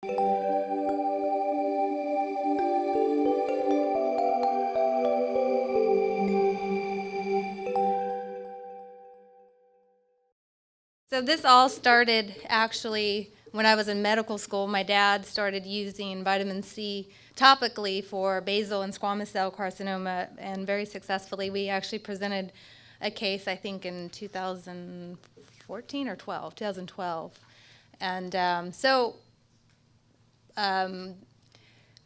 So this all started actually when I was in medical school. My dad started using vitamin C topically for basal and squamous cell carcinoma, and very successfully. We actually presented a case, I think, in 2014 or 2012. And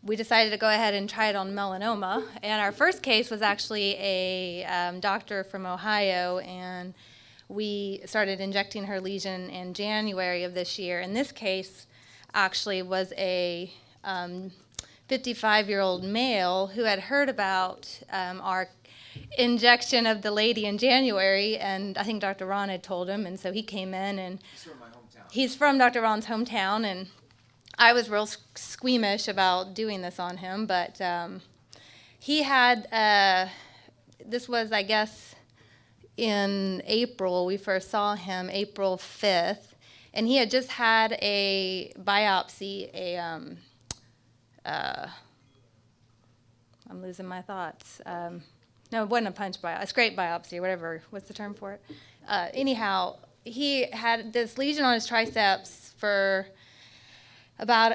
we decided to go ahead and try it on melanoma. And our first case was actually a doctor from Ohio, and we started injecting her lesion in January of this year. And this case actually was a 55-year-old male who had heard about our injection of the lady in January, and I think Dr. Ron had told him, and so he came in, and He's from my hometown. He's from Dr. Ron's hometown, and I was real squeamish about doing this on him, but he had, this was, I guess, in April. We first saw him April 5th, and he had just had a biopsy, I'm losing my thoughts. No, it wasn't a punch biopsy, a scrape biopsy, or whatever. What's the term for it? Anyhow, he had this lesion on his triceps for about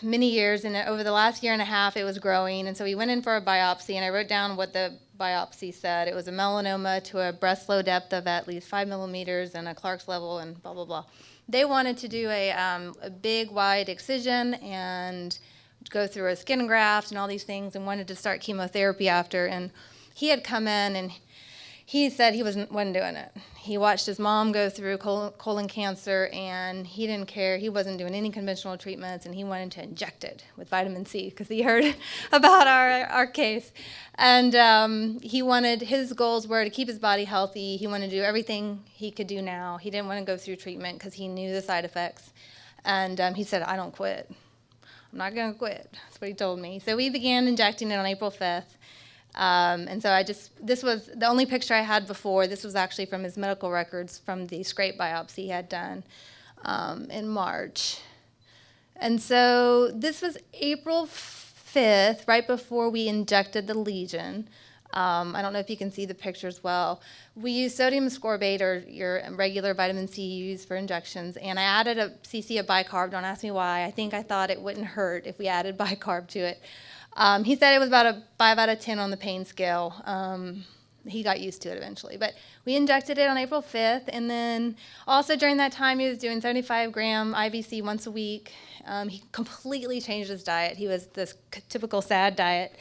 many years, and over the last year and a half it was growing, and so he went in for a biopsy, and I wrote down what the biopsy said. It was a melanoma to a breast flow depth of at least 5 millimeters and a Clark's level and blah, blah, blah. They wanted to do a big, wide excision and go through a skin graft and all these things, and wanted to start chemotherapy after, and he had come in and he said he wasn't doing it. He watched his mom go through colon cancer, and he didn't care. He wasn't doing any conventional treatments, and he wanted to inject it with vitamin C because he heard about our case. And his goals were to keep his body healthy. He wanted to do everything he could do now. He didn't want to go through treatment because he knew the side effects. And he said, I don't quit. I'm not going to quit. That's what he told me. So we began injecting it on April 5th. And so this was the only picture I had before. This was actually from his medical records from the scrape biopsy he had done in March. And so this was April 5th, right before we injected the lesion. I don't know if you can see the pictures well. We use sodium ascorbate, or your regular vitamin C used for injections, and I added a cc of bicarb. Don't ask me why. I thought it wouldn't hurt if we added bicarb to it. He said it was about a 5 out of 10 on the pain scale. He got used to it eventually. But we injected it on April 5th, and then also during that time he was doing 75-gram IVC once a week. He completely changed his diet. He was this typical SAD diet.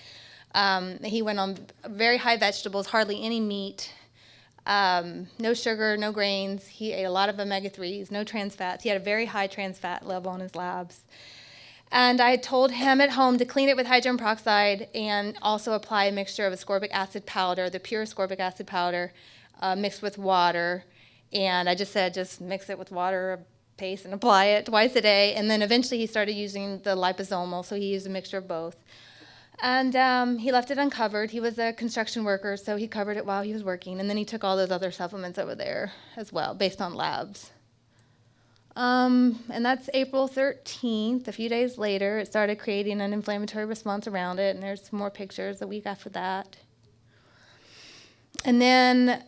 He went on very high vegetables, hardly any meat, no sugar, no grains. He ate a lot of omega-3s, no trans fats. He had a very high trans fat level on his labs. And I told him at home to clean it with hydrogen peroxide and also apply a mixture of ascorbic acid powder, the pure ascorbic acid powder, mixed with water. And I just said, just mix it with water, paste, and apply it twice a day. And then eventually he started using the liposomal, so he used a mixture of both. And he left it uncovered. He was a construction worker, so he covered it while he was working. And then he took all those other supplements over there as well, based on labs. And that's April 13th. A few days later, it started creating an inflammatory response around it, and there's some more pictures a week after that. And then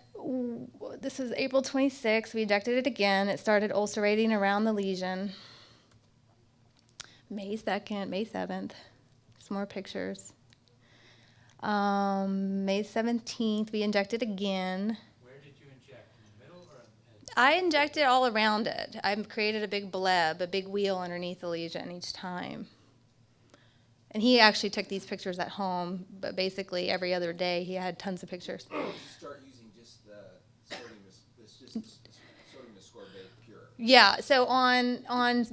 this was April 26th. We injected it again. It started ulcerating around the lesion. May 2nd, May 7th. Some more pictures. May 17th, we injected again. I injected all around it. I created a big bleb, a big wheel underneath the lesion each time. And he actually took these pictures at home, but basically every other day he had tons of pictures. You start using just the sodium ascorbate pure. Yeah, so on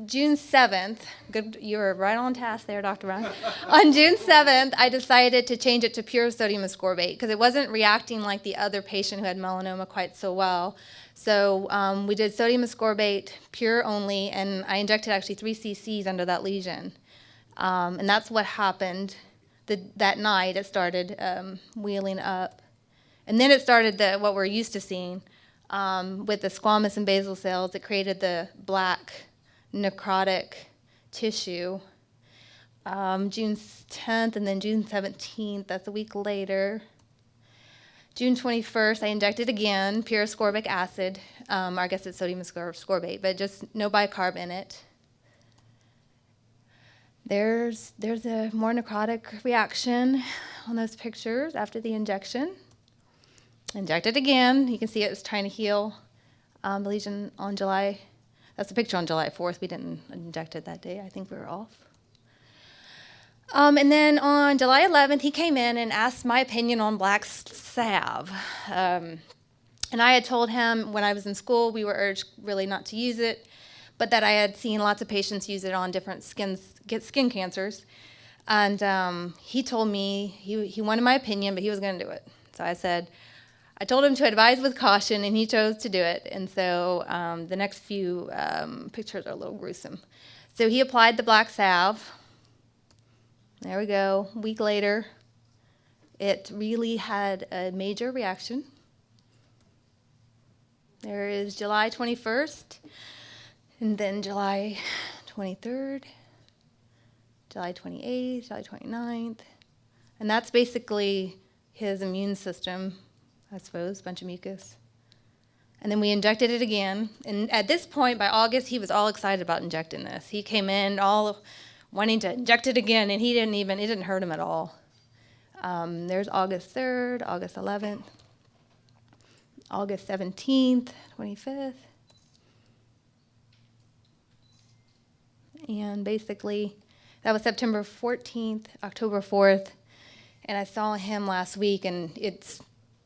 June 7th, good, you were right on task there, Dr. Ron. On June 7th, I decided to change it to pure sodium ascorbate because it wasn't reacting like the other patient who had melanoma quite so well. So we did sodium ascorbate pure only, and I injected actually 3 cc's under that lesion. And that's what happened that night. It started wheeling up. And then it started what we're used to seeing with the squamous and basal cells. It created the black necrotic tissue. June 10th and then June 17th, that's a week later. June 21st, I injected again, pure ascorbic acid. I guess it's sodium ascorbate, but just no bicarb in it. There's a more necrotic reaction on those pictures after the injection. Injected again. You can see it was trying to heal the lesion on July. That's a picture on July 4th. We didn't inject it that day. I think we were off. And then on July 11th, he came in and asked my opinion on black salve. And I had told him when I was in school, we were urged really not to use it, but that I had seen lots of patients use it on different skin cancers. And he told me he wanted my opinion, but he was going to do it. So I told him to advise with caution, and he chose to do it. And so the next few pictures are a little gruesome. So he applied the black salve. There we go. A week later, it really had a major reaction. There is July 21st, and then July 23rd, July 28th, July 29th. And that's basically his immune system, I suppose, a bunch of mucus. And then we injected it again. And at this point, by August, he was all excited about injecting this. He came in all wanting to inject it again, and it didn't hurt him at all. There's August 3rd, August 11th, August 17th, 25th. And basically, that was September 14th, October 4th. And I saw him last week, and it's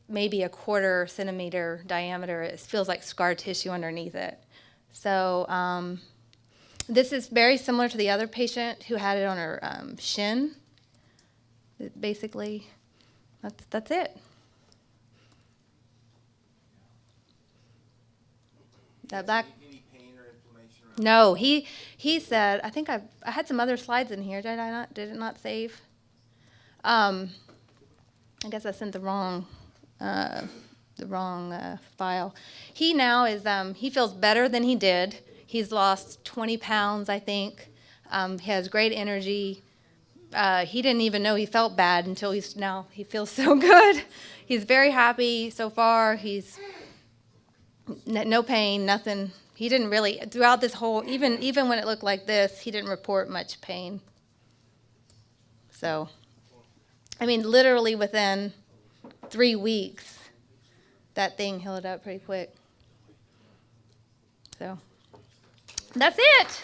maybe a 1/4 centimeter diameter. It feels like scar tissue underneath it. So this is very similar to the other patient who had it on her shin. Basically, that's it. That black. Any pain or inflammation? No, he said. I think I had some other slides in here. Did I not? Did it not save? I guess I sent the wrong file. He now is. He feels better than he did. He's lost 20 pounds, I think. He has great energy. He didn't even know he felt bad until he feels so good. He's very happy so far. He's no pain, nothing. He didn't really, throughout this whole, even when it looked like this, he didn't report much pain. So, I mean, literally within 3 weeks, that thing healed up pretty quick. So. That's it.